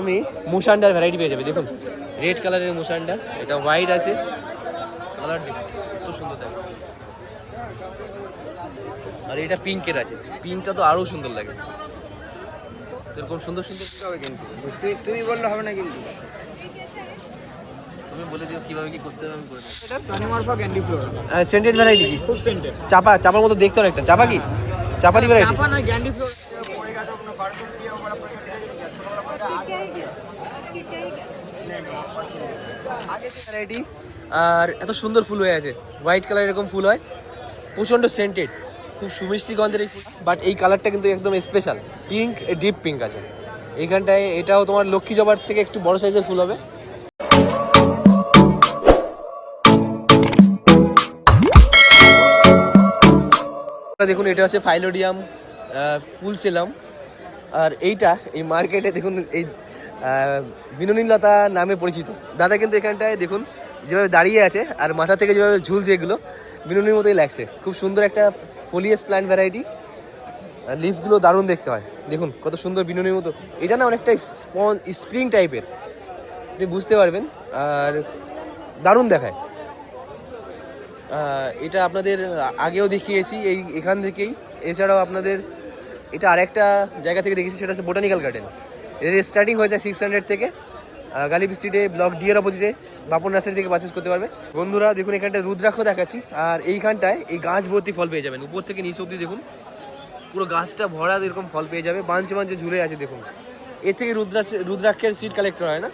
তুমি মুসান্ডার ভ্যারাইটি পেয়ে যাবে। দেখুন রেড কালারের মুসান্ডা, এটা হোয়াইট আছে, কালার দেখুন কত সুন্দর দেখো। আর এটা পিঙ্কের আছে, পিঙ্কটা তো আরও সুন্দর লাগে। এরকম সুন্দর সুন্দর হবে কিন্তু তুমি বললে হবে না, কিন্তু তুমি বলে দিও কিভাবে কি করতে হবে আমি করে দেবো। এটা টনিমরফা ক্যান্ডি ফ্লোরা। সেন্টেড ভ্যারাইটি কি? খুব সেন্টেড। চাপা, চাপার মতো দেখতে অনেকটা। চাপা কি? চাপারি ভ্যারাইটি? চাপা না, ক্যান্ডি ফ্লোরা। ভ্যারাইটি আর এত সুন্দর ফুল হয়ে আছে, হোয়াইট কালার এরকম ফুল হয়, প্রচণ্ড সেন্টেড, খুব সুমিষ্টি গন্ধের এই ফুল। বাট এই কালারটা কিন্তু একদম স্পেশাল, পিঙ্ক, ডিপ পিঙ্ক আছে এইখানটায়। এটাও তোমার লক্ষ্মী জবার থেকে একটু বড় সাইজের ফুল হবে। দেখুন এটা হচ্ছে ফাইলোডিয়াম পুলসেলাম। আর এইটা এই মার্কেটে দেখুন এই বিনোনীলতা নামে পরিচিত। দাদা কিন্তু এখানটায় দেখুন যেভাবে দাঁড়িয়ে আছে আর মাথা থেকে যেভাবে ঝুলছে, এগুলো বিনোনীর মতোই লাগছে। খুব সুন্দর একটা ফোলিয়াস প্ল্যান্ট ভ্যারাইটি, লিভসগুলো দারুণ দেখতে হয়। দেখুন কত সুন্দর বিনোনীর মতো। এটা না অনেকটা স্প্রিং টাইপের, আপনি বুঝতে পারবেন, আর দারুণ দেখায়। এটা আপনাদের আগেও দেখিয়েছি এখান থেকেই। এছাড়াও আপনাদের এটা আরেকটা জায়গা থেকে দেখেছি, সেটা হচ্ছে বোটানিক্যাল গার্ডেন। এর স্টার্টিং হয়ে যায় 600 থেকে। গালিব স্ট্রিটে ব্লক ডি এর অপোজিটে বাপন নার্সারি থেকে পারচেস করতে পারবে। বন্ধুরা দেখুন এখানটায় রুদ্রাক্ষ দেখাচ্ছি, আর এইখানটায় এই গাছ ভর্তি ফল পেয়ে যাবেন। উপর থেকে নিচ অব্দি দেখুন পুরো গাছটা ভরা এরকম ফল পেয়ে যাবে, বাঞ্চে বাঞ্চে ঝুলে আছে দেখুন। এর থেকে রুদ্রাক্ষের সিড কালেক্ট হয় না।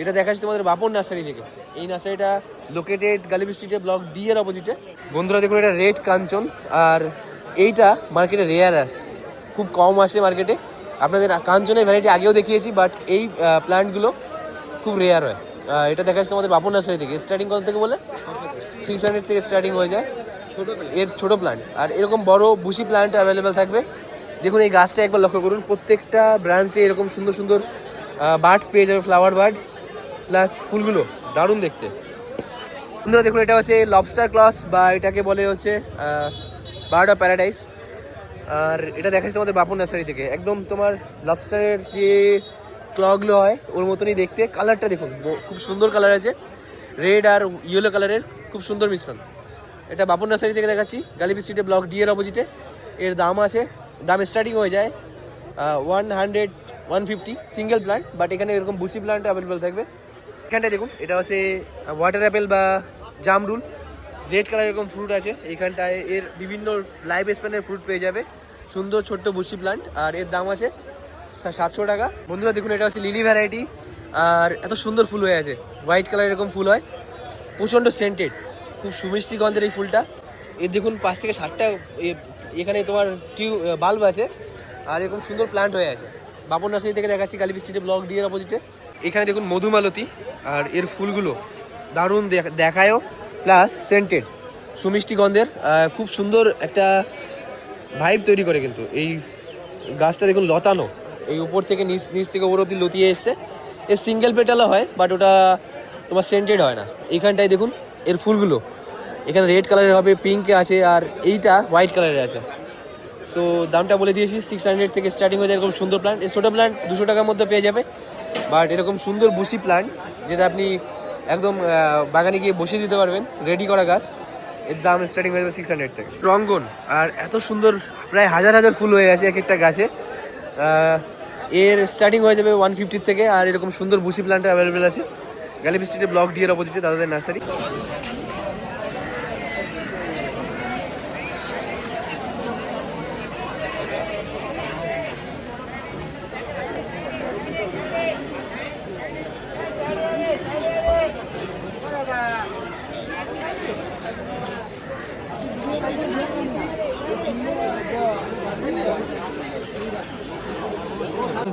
এটা দেখাচ্ছি তোমাদের বাপন নার্সারি থেকে। এই নার্সারিটা লোকেটেড গালিব স্ট্রিটে ব্লক ডি এর অপোজিটে। বন্ধুরা দেখুন এটা রেড কাঞ্চন, আর এইটা মার্কেটে রেয়ার আসে, খুব কম আসে মার্কেটে। আপনাদের কাঞ্চনের ভ্যারাইটি আগেও দেখিয়েছি, বাট এই প্ল্যান্টগুলো খুব রেয়ার হয়। এটা দেখাচ্ছি তোমাদের বাপন নার্সারি থেকে। স্টার্টিং কত থেকে বলে 600 থেকে স্টার্টিং হয়ে যায় এর ছোটো প্ল্যান্ট। আর এরকম বড় বুশি প্ল্যান্ট অ্যাভেলেবেল থাকবে। দেখুন এই গাছটা একবার লক্ষ্য করুন, প্রত্যেকটা ব্রাঞ্চে এরকম সুন্দর সুন্দর বার্ড পেয়ে যাবে, ফ্লাওয়ার বার্ড প্লাস ফুলগুলো দারুণ দেখতে। বন্ধুরা দেখুন এটা হচ্ছে লবস্টার ক্লস, বা এটাকে বলে হচ্ছে বার্ড অফ প্যারাডাইস। আর এটা দেখাচ্ছি তোমাদের বাপন নার্সারি থেকে। একদম তোমার লবস্টারের যে ক্লগুলো হয় ওর মতনই দেখতে। কালারটা দেখুন খুব সুন্দর কালার আছে, রেড আর ইয়েলো কালারের খুব সুন্দর মিশ্রণ। এটা বাপন নার্সারি থেকে দেখাচ্ছি, গালিব স্ট্রিটে ব্লক ডি এর অপোজিটে। এর দাম আছে, দাম স্টার্টিং হয়ে যায় 100-150 সিঙ্গেল প্ল্যান্ট, বাট এখানে এরকম বুসি প্ল্যান্ট অ্যাভেলেবেল থাকবে। এখানটায় দেখুন এটা হচ্ছে ওয়াটার অ্যাপেল বা জামরুল, রেড কালার এরকম ফ্রুট আছে এইখানটায়। এর বিভিন্ন লাইভ স্প্যানের ফ্রুট পেয়ে যাবে, সুন্দর ছোট্ট বুসি প্ল্যান্ট, আর এর দাম আছে 700 টাকা। বন্ধুরা দেখুন এটা হচ্ছে লিলি ভ্যারাইটি, আর এত সুন্দর ফুল হয়ে আছে, হোয়াইট কালার এরকম ফুল হয়, প্রচণ্ড সেন্টেড, খুব সুমিষ্টি গন্ধের এই ফুলটা। এর দেখুন 5 থেকে 7টা এখানে তোমার বাল্ব আছে, আর এরকম সুন্দর প্ল্যান্ট হয়ে আছে। বাপন নার্সারি থেকে দেখাচ্ছি, গালিব স্ট্রিটে ব্লক ডি এর অপোজিটে। এখানে দেখুন মধুমালতি, আর এর ফুলগুলো দারুণ দেখায়ও প্লাস সেন্টেড, সুমিষ্টি গন্ধের, খুব সুন্দর একটা ভাইব তৈরি করে। কিন্তু এই গাছটা দেখুন লতানো, এই উপর থেকে নিচ থেকে ওপর অব্দি লতিয়ে এসছে। এর সিঙ্গেল পেটালও হয়, বাট ওটা তোমার সেন্টেড হয় না। এইখানটায় দেখুন এর ফুলগুলো, এখানে রেড কালারের হবে, পিঙ্কে আছে, আর এইটা হোয়াইট কালারের আছে। তো দামটা বলে দিয়েছি, 600 থেকে স্টার্টিং হয়ে যায় এরকম সুন্দর প্ল্যান্ট। এই ছোটো প্ল্যান্ট 200 টাকার মধ্যে পেয়ে যাবে, বাট এরকম সুন্দর বুসি প্ল্যান্ট যেটা আপনি একদম বাগানে গিয়ে বসিয়ে দিতে পারবেন, রেডি করা গাছ, এর দাম স্টার্টিং হয়ে যাবে 600 থেকে। রঙ্গন, আর এত সুন্দর প্রায় হাজার হাজার ফুল হয়ে গেছে এক একটা গাছে। এর স্টার্টিং হয়ে যাবে 150 থেকে, আর এরকম সুন্দর বুসি প্ল্যান্ট অ্যাভেলেবেল আছে গালিব স্ট্রিটে ব্লক ডি এর অপোজিটে দাদাদের নার্সারি।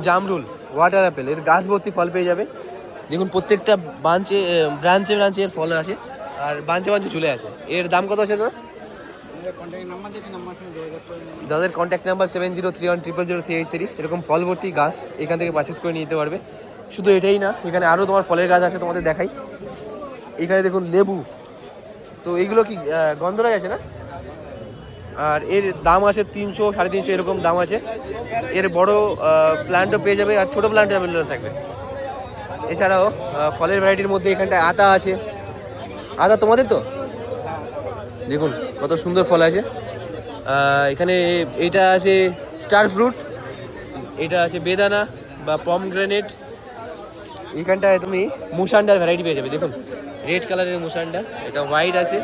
জামরুল, ওয়াটার অ্যাপেল, এর গাছ ভর্তি ফল পেয়ে যাবে। দেখুন প্রত্যেকটা ব্রাঞ্চে এর ফল আছে, আর বাঞ্চে চলে আসে। এর দাম কত আছে দাদা? যাদের কন্ট্যাক্ট নাম্বার 7031000383। এরকম ফল ভর্তি গাছ এখান থেকে পারচেস করে নিতে পারবে। শুধু এটাই না, এখানে আরও তোমার ফলের গাছ আছে, তোমাদের দেখাই। এখানে দেখুন লেবু, তো এইগুলো কি গন্ধরাজ আছে না? আর এর দাম আছে 300 350 এরকম দাম আছে। এর বড় প্ল্যান্টও পেয়ে যাবে আর ছোটো প্ল্যান্ট অ্যাভেলেবেল থাকবে। এছাড়াও ফলের ভ্যারাইটির মধ্যে এখানটায় আতা আছে। আতা তোমাদের তো দেখুন কত সুন্দর ফল আছে। এখানে এইটা আছে স্টার ফ্রুট, এটা আছে বেদানা বা পমগ্রেনেট। এখানটায় তুমি মুসান্ডার ভ্যারাইটি পেয়ে যাবে। দেখুন রেড কালারের মুসান্ডা, এটা হোয়াইট আছে,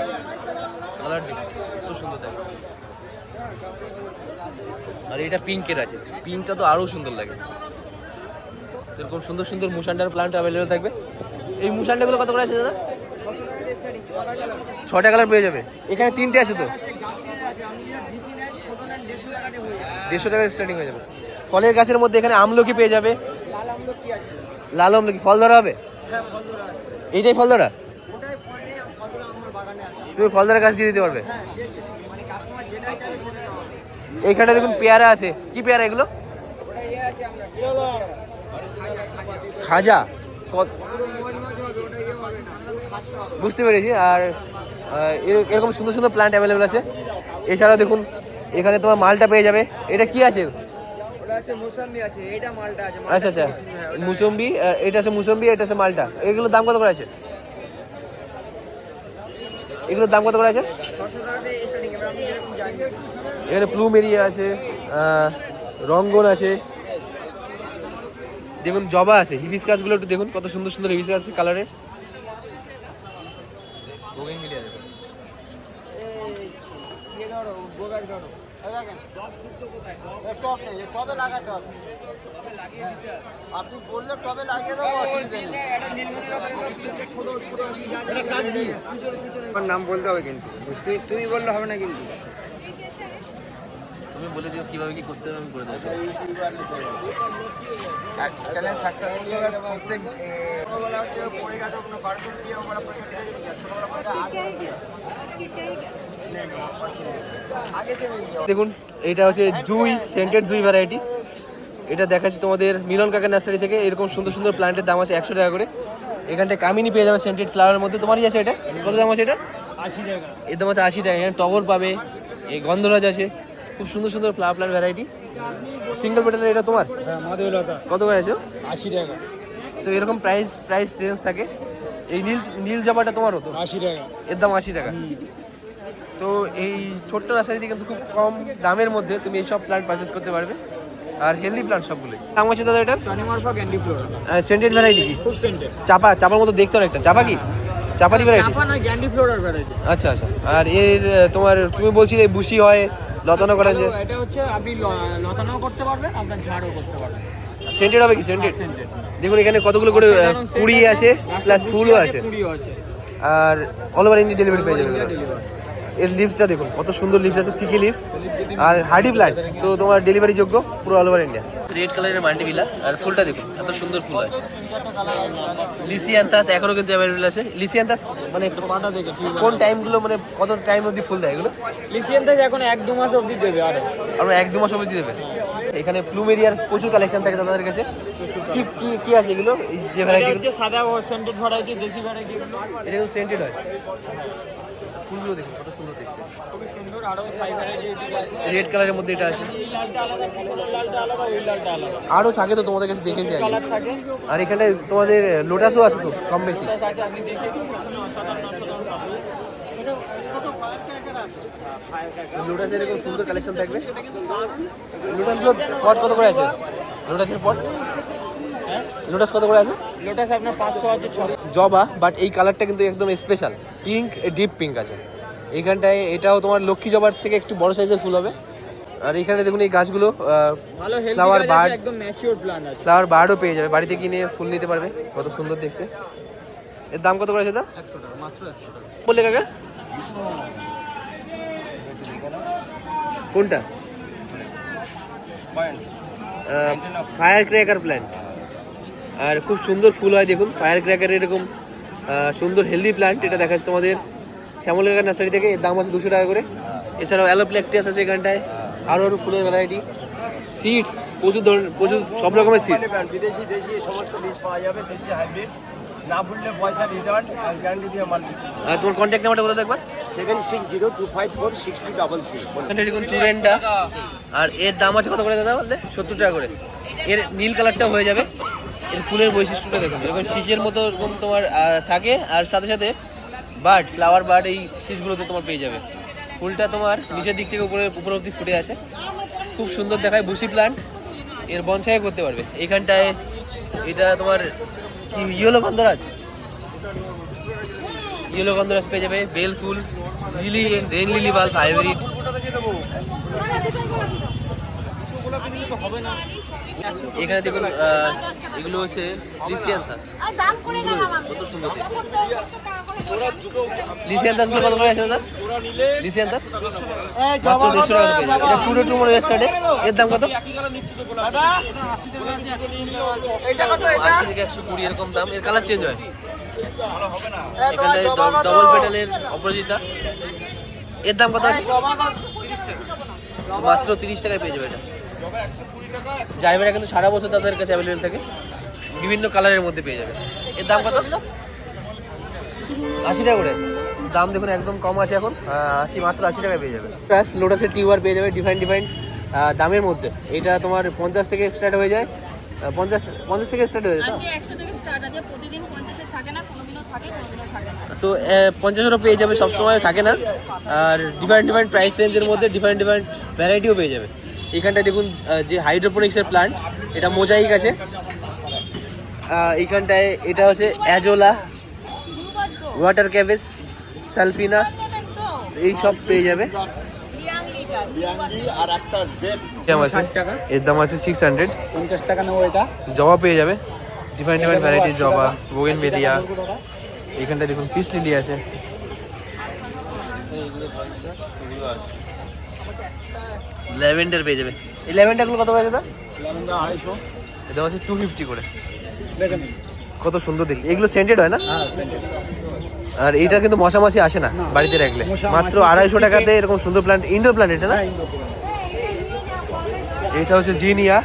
কালার দেখুন কত সুন্দর দেখো। আর এটা পিঙ্কের আছে, পিঙ্কটা তো আরও সুন্দর লাগে। এরকম সুন্দর সুন্দর মুসান্ডার প্লান্ট অ্যাভেলেবেল থাকবে। এই মুসান্ডাগুলো কত করে আছে দাদা? 6টা কালার পেয়ে যাবে। এখানে 3টে আছে তো, 150 টাকা স্টার্টিং হয়ে যাবে। ফলের গাছের মধ্যে এখানে আমলকি পেয়ে যাবে। লাল আমলকি ফল ধরা হবে? এইটাই ফল ধরা? তুমি ফল ধরা গাছ দিয়ে দিতে পারবে? এইখানে দেখুন পেয়ারা আছে। কি পেয়ারা এগুলো? খাজা, বুঝতে পেরেছি। আর এরকম সুন্দর সুন্দর প্ল্যান্ট অ্যাভেলেবেল আছে। এছাড়াও দেখুন এখানে তোমার মালটা পেয়ে যাবে। এটা কি আছে? আচ্ছা আচ্ছা, মুসম্বি। এটা আছে মুসম্বি, এটা আছে মালটা। এগুলোর দাম কত করে আছে? এগুলোর দাম কত করে আছে? এখানে প্লুমেরিয়া আছে, রঙ্গন আছে, দেখুন জবা আছে। হিবিস্কাসগুলো একটু দেখুন কত সুন্দর সুন্দর হিবিস্কাস কালারের। আপনি বললে টবে লাগিয়ে দেবো, নাম বলতে হবে কিন্তু তুমি বললে হবে না কিন্তু তুমি বলে দিও কিভাবে কি করতে হবে, আমি করে দেবো। চ্যালেঞ্জ দেখুন এটা হচ্ছে জুই, সেন্টেড জুই ভ্যারাইটি। এটা দেখাচ্ছি তোমাদের মিলন কাকার নার্সারি থেকে। এরকম সুন্দর সুন্দর প্ল্যান্টের দাম আছে 100 টাকা করে। এখানটায় কামিনী পেয়ে যাবে সেন্টেড ফ্লাওয়ারের মধ্যে। তোমারই আছে এটা? কত দাম আছে এটা? 80 টাকা। এর দাম আছে 80 টাকা। এখানে টগর পাবে, এই গন্ধরাজ আছে, খুব সুন্দর সুন্দর ফ্লাওয়ার প্ল্যান্ট ভ্যারাইটি। সিঙ্গেল পেটালের এটা তোমার? হ্যাঁ, মাধবীলতা কত করে আছে? 80 টাকা। তো এরকম প্রাইস রেঞ্জ থাকে। এই নীল জবাটা তোমার হতো? 80 টাকা। এর দাম 80 টাকা। তো এই ছোট্ট নার্সারি থেকে কিন্তু খুব কম দামের মধ্যে তুমি এই সব প্ল্যান্ট পারচেস করতে পারবে। আর হেলদি প্ল্যান্ট সবগুলোই। দাম আছে দাদা এটা? টনিমরফা ক্যান্ডি ফ্লোরা। সেন্টেড ভ্যারাইটি কি? খুব সেন্টেড। চাপার মতো দেখতে অনেকটা। চাপা কি? চাপারি ভ্যারাইটি? চাপা না, ক্যান্ডি ফ্লোরার ভ্যারাইটি। আচ্ছা আচ্ছা। আর এর তোমার তুমি বলছিলে বুশি হয়, লতানো করেন যে? এটা হচ্ছে আপনি লতানাও করতে পারবেন, আপনার ঝাড়ও করতে পারবেন। সেন্টেড হবে কি? Scented scented. দেখুন এখানে কতগুলো করে কুড়ি আছে, প্লাস ফুলও আছে। কুড়িও আছে। আর অল ওভার ইন্ডিয়া ডেলিভারি পেয়ে যাবে। এর লিভসটা দেখুন কত সুন্দর লিভস আছে, থিকি লিভস আর হার্ডি প্ল্যান্ট। তো তোমার ডেলিভারি যোগ্য পুরো অল ওভার ইন্ডিয়া। রেড কালারের মাল্টিভিলা। আর ফুলটা দেখুন এত সুন্দর ফুল হয়। লিসিয়ান্থাস এখনো কিন্তু অ্যাভেলেবল আছে। লিসিয়ান্থাস মানে পাটা দেখে কোন টাইমগুলো, মানে কত টাইম অবধি ফুল দেয় এগুলো? লিসিয়ানটা এখন 1-2 মাস অবধি দেবে। আরো 1-2 মাস অবধি দেবে। এখানে প্লুমেরিয়ার প্রচুর কালেকশন থাকে তাদের কাছে। কি কি কি আছে এগুলো? এই যে ভ্যারাইটি হচ্ছে সাদা ও সেন্টেড ভ্যারাইটি, দেশি ভ্যারাইটি। এটা কিন্তু সেন্টেড হয়। ফুলগুলো দেখুন কত সুন্দর দেখতে, খুবই সুন্দর। আরো থাই ভ্যারাইটি আছে। রেড কালারের মধ্যে এটা আছে। এই লালটা আলাদা, লালটা আলাদা, ওই লালটা আলাদা। আরও থাকে তো তোমাদের কাছে, দেখেছি আগে। কালার থাকে। আর এখানে তোমাদের লোটাসও আছে তো কম বেশি? লোটাস আছে, আপনি দেখিয়ে দিন পিছনে অসাধারণ পাবেন। লোটাসের এরকম সুন্দর কালেকশন থাকবে। লোটাসগুলো পট কত করে আছে? লোটাসের পট লোটাস কত করে আছে? লোটাস আপনার 500 আছে, 600। জবা, বাট এই কালারটা কিন্তু একদম স্পেশাল পিঙ্ক, ডিপ পিঙ্ক আছে এইখানটায়। এটাও তোমার লক্ষ্মী জবার থেকে একটু বড় সাইজের ফুল হবে। আর এখানে দেখুন এই গাছগুলো ভালো হেলদি ফ্লাওয়ার গাছ বার্ড, আছে, একদম ম্যাচিউর প্ল্যান্ট আছে। ফ্লাওয়ার বার্ডও পেয়ে যাবে, বাড়িতে কিনে ফুল নিতে পারবে। কত সুন্দর দেখতে। এর দাম কত করে আছে দা? 100 টাকা, মাত্র 100 টাকা। বললে কাকা কোনটা? Fire cracker plant. আর খুব সুন্দর ফুল হয় দেখুন ফায়ার ক্র্যাকার। এরকম সুন্দর হেলদি প্ল্যান্ট এটা দেখাচ্ছে তোমাদের শ্যামল কাকার নার্সারি থেকে। এর দাম আছে 200 টাকা করে। এছাড়াও অ্যালোপ্ল্যাকটিয়াস আছে এখানটায়, আরও ফুলের ভ্যারাইটি, সিডস প্রচুর ধরনের, প্রচুর সব রকমের সিডস। বিদেশি সমস্ত বীজ পাওয়া যাবে, দেশি হাইব্রিড না ভুললে পয়সা রিটার্ন আর গ্যারান্টি দিয়ে মাল তোমার কন্ট্যাক্ট নাম্বারটা বলে দেখবা। 7602546233 এখানটা দেখুন টুরেনটা, আর এর দাম আছে কত করে দাদা বললে? 70 টাকা করে। এর নীল কালারটা হয়ে যাবে। এর ফুলের বৈশিষ্ট্যটা দেখুন, এরকম শীষের মতো এরকম তোমার থাকে, আর সাথে সাথে বার্ড, ফ্লাওয়ার বার্ড এই শীষগুলোতে তোমার পেয়ে যাবে। ফুলটা তোমার নিচের দিক থেকে উপরে অবধি ফুটে আসে, খুব সুন্দর দেখায়। বুসি প্লান্ট, এর বনসাই করতে পারবে। এইখানটায় এটা তোমার কি ইয়েলো গন্ধরাজ, ইয়েলো গন্ধরাজ পেয়ে যাবে। বেল ফুল, lily, rain lily bulb, hybrid. এখানে দেখুন এগুলো হচ্ছে লিসিয়ান্থাস, কত সুন্দর দেখতে। লিসিয়ান্থাসগুলো কত করে আছে দাদা? লিসিয়ান্থাস মাত্র 150 টাকা পেয়ে যাবে। এটা টুডো টু মোড় স্টার্টে। এর দাম কত? 80 থেকে 120 এরকম দাম। এর কালার চেঞ্জ হয়। এখানে ডবল পেটালের অপরাজিতা, এর দাম কত আছে? মাত্র 30 টাকায় পেয়ে যাবে এটা। জাইবেরা কিন্তু সারা বছর তাদের কাছে অ্যাভেলেবেল থাকে, বিভিন্ন কালারের মধ্যে পেয়ে যাবে। এর দাম কত? 80 টাকা করে। দাম দেখুন একদম কম আছে এখন, মাত্র 80 টাকায় পেয়ে যাবে। প্লাস লোটাসের টিউবার পেয়ে যাবে ডিফারেন্ট দামের মধ্যে। এটা তোমার 50 থেকে স্টার্ট হয়ে যায়, 50 থেকে স্টার্ট হয়ে যায় তো। তো 50 পেয়ে যাবে, সবসময় থাকে না। আর ডিফারেন্ট প্রাইস রেঞ্জের মধ্যে ডিফারেন্ট ভ্যারাইটিও পেয়ে যাবে। এইখানটায় দেখুন যে হাইড্রোপনিক্সের প্ল্যান্ট, এটা মোজাইক আছে। এইখানটায় এটা হচ্ছে অ্যাজোলা, ওয়াটার ক্যাবেজ, সালফিনা, এই সব পেয়ে যাবে। এর দাম আছে 600। 50 টাকা নেবো এটা। জবা পেয়ে যাবে, ডিফারেন্ট ভ্যারাইটির জবা, বোগেনভেলিয়া। এইখানটায় দেখুন পিস লিলি আছে। ল্যাভেন্ডার পেয়ে যাবে। এই ল্যাভেন্ডারগুলো কত করে দাদা? 250। এটা হচ্ছে 250 করে। কত সুন্দর দেখি। এগুলো সেন্টেড হয় না? আর এটা কিন্তু মশামাছি আসে না বাড়িতে রাখলে। মাত্র 250 টাকাতে এরকম সুন্দর প্ল্যান্ট, ইনডোর প্ল্যান্ট এটা না? এটা হচ্ছে জিনিয়া,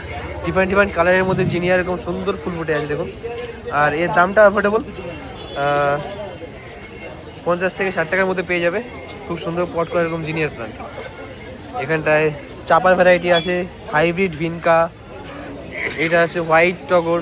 ডিফারেন্ট কালারের মধ্যে জিনিয়া এরকম সুন্দর ফুল ফুটে আছে দেখুন। আর এর দামটা অ্যাফোর্ডেবল, 50 থেকে 60 টাকার মধ্যে পেয়ে যাবে। খুব সুন্দর পট করা এরকম জিনিয়ার প্ল্যান্ট। এখানটায় চাপার ভ্যারাইটি আছে, হাইব্রিড ভিনকা, এটা আছে হোয়াইট টগর।